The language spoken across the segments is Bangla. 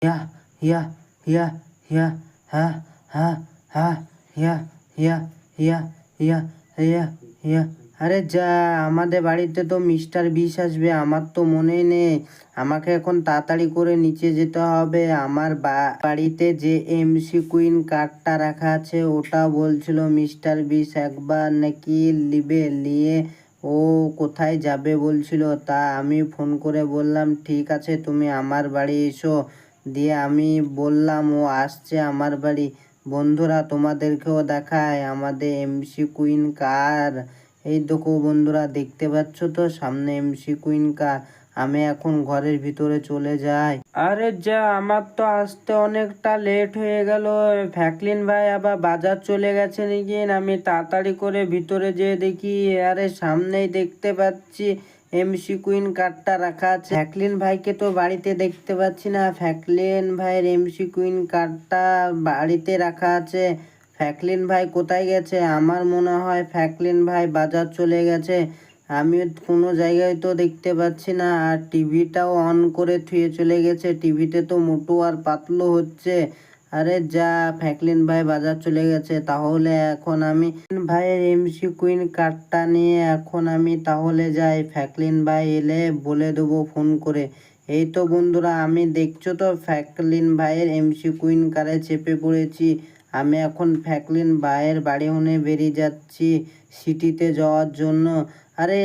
ইয়া ইয়া ইয়া ইয়া হা হা হা ইয়া ইয়া ইয়া ইয়া ইয়া ইয়া আরে যা, আমাদের বাড়িতে তো মিস্টার বিষ আসবে, আমার তো মনেই নেই। আমাকে এখন তাড়াতাড়ি করে নিচে যেতে হবে। আমার বাড়িতে যে এমসি কুইন কার্ডটা রাখা আছে ওটা বলছিল মিস্টার বিষ একবার নাকি নিয়ে ও কোথায় যাবে বলছিল। তা আমি ফোন করে বললাম ঠিক আছে তুমি আমার বাড়ি এসো। দিয়ে আমি বললাম ও আসছে আমার বাড়ি। বন্ধুরা তোমাদেরকেও দেখায় আমাদের এমসি কুইন কার। এই দেখো বন্ধুরা, দেখতে পাচ্ছ তো সামনে এমসি কুইন কার। আমি এখন ঘরের ভিতরে চলে যাই। আরে যা, আমার তো আসতে অনেকটা লেট হয়ে গেল। ফ্যাকলিন ভাই আবার বাজার চলে গেছে নাকি। আমি তাড়াতাড়ি করে ভিতরে যেয়ে দেখি, আরে সামনেই দেখতে পাচ্ছি এমসি কুইন কার্ডটা রাখা আছে। ফ্যাকলিন ভাইকে তো বাড়িতে দেখতে পাচ্ছি না। ফ্যাকলিন ভাইয়ের এমসি কুইন কার্ডটা বাড়িতে রাখা আছে। ফ্যাকলিন ভাই কোথায় গেছে? আমার মনে হয় ফ্যাকলিন ভাই বাজার চলে গেছে। আমি কোনো জায়গায় তো দেখতে পাচ্ছি না। আর টিভিটাও অন করে থুয়ে চলে গেছে। টিভিতে তো মোটু আর পাতলু হচ্ছে। আরে যা, ফ্যাকলিন ভাই বাজার চলে গেছে। তাহলে এখন আমি ভাইয়ের এমসি কুইন কার্ডটা নিয়ে এখন আমি তাহলে যাই। ফ্যাকলিন ভাই এলে বলে দেবো ফোন করে। এই তো বন্ধুরা, আমি দেখছো তো ফ্যাকলিন ভাইয়ের এমসি কুইন কারে চেপে পড়েছি। আমি এখন ফ্যাকলিন ভাইয়ের বাড়ি হনে বেরিয়ে যাচ্ছি সিটিতে যাওয়ার জন্য। আরে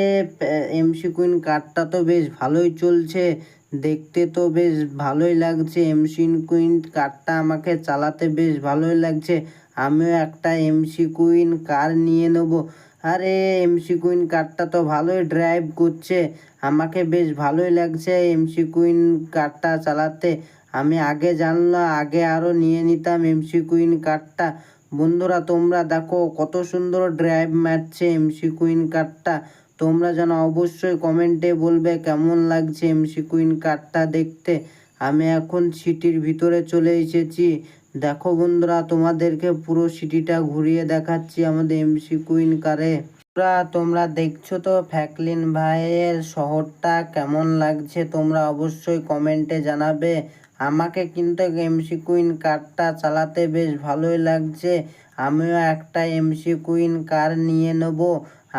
এমসি কুইন কারটা তো বেশ ভালোই চলছে, দেখতে তো বেশ ভালোই লাগছে। এমসি কুইন কারটা আমাকে চালাতে বেশ ভালোই লাগছে। আমিও একটা এমসি কুইন কার নিয়ে নেব। আরে এমসি কুইন কারটা তো ভালোই ড্রাইভ করছে, আমাকে বেশ ভালোই লাগছে এমসি কুইন কারটা চালাতে। আমি আগে জানলাম, আগে আরও নিয়ে নিতাম এমসি কুইন কারটা। বন্ধুরা তোমরা দেখো কত সুন্দর ড্রাইভ মারছে এমসি কুইন কারটা। তোমরা যেন অবশ্যই কমেন্টে বলবে কেমন লাগছে এমসি কুইন কারটা দেখতে। আমি এখন সিটির ভিতরে চলে এসেছি। দেখো বন্ধুরা, তোমাদেরকে পুরো সিটিটা ঘুরিয়ে দেখাচ্ছি আমাদের এমসি কুইন কারে। তোমরা দেখছো তো ফ্যাকলিন ভাইয়ের শহরটা কেমন লাগছে, তোমরা অবশ্যই কমেন্টে জানাবে। আমাকে কিন্তু এমসি কুইন কারটা চালাতে বেশ ভালোই লাগছে। আমিও একটা এমসি কুইন কার নিয়ে নেব,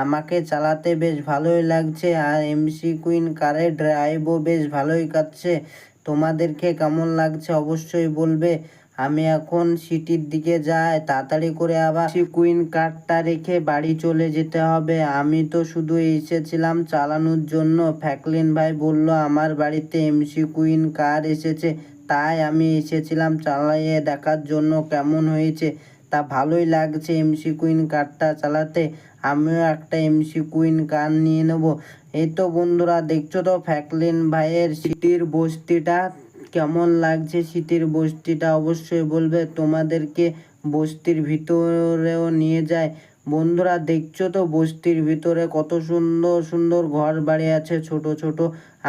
আমাকে চালাতে বেশ ভালোই লাগছে। আর এমসি কুইন কারের ড্রাইভও বেশ ভালোই কাটছে। তোমাদেরকে কেমন লাগছে অবশ্যই বলবে। আমি এখন সিটির দিকে যাই, তাড়াতাড়ি করে আবার কুইন কারটা রেখে বাড়ি চলে যেতে হবে। আমি তো শুধু এসেছিলাম চালানোর জন্য। ফ্যাকলিন ভাই বলল আমার বাড়িতে এমসি কুইন কার এসেছে, তাই আমি এসেছিলাম চালিয়ে দেখার জন্য কেমন হয়েছে। তা ভালোই লাগছে এমসি কুইন কারটা চালাতে। আমিও একটা এমসি কুইন কার নিয়ে নেব। এই তো বন্ধুরা, দেখছো তো ফ্যাকলিন ভাইয়ের সিটির বস্তিটা কেমন লাগছে। সিটির বস্তিটা অবশ্যই বলবে। তোমাদেরকে বস্তির ভিতরেও নিয়ে যায়। বন্ধুরা দেখছো তো বস্তির ভিতরে কত সুন্দর সুন্দর ঘর বাড়ি আছে ছোট ছোট।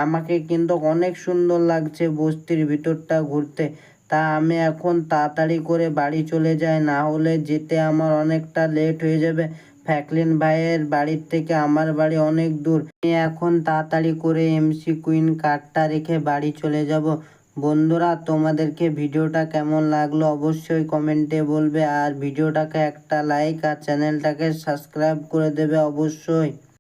আমাকে কিন্তু অনেক সুন্দর লাগছে বস্তির ভিতরটা ঘুরতে। তা আমি এখন তাড়াতাড়ি করে বাড়ি চলে যাই, না হলে যেতে আমার অনেকটা লেট হয়ে যাবে। ফ্যাকলিন ভাইয়ের বাড়ির থেকে আমার বাড়ি অনেক দূর। আমি এখন তাড়াতাড়ি করে এমসি কুইন কারটা রেখে বাড়ি চলে যাব। বন্ধুরা তোমাদেরকে ভিডিওটা কেমন লাগলো অবশ্যই কমেন্টে বলবে। আর ভিডিওটাকে একটা লাইক আর চ্যানেলটাকে সাবস্ক্রাইব করে দেবে অবশ্যই।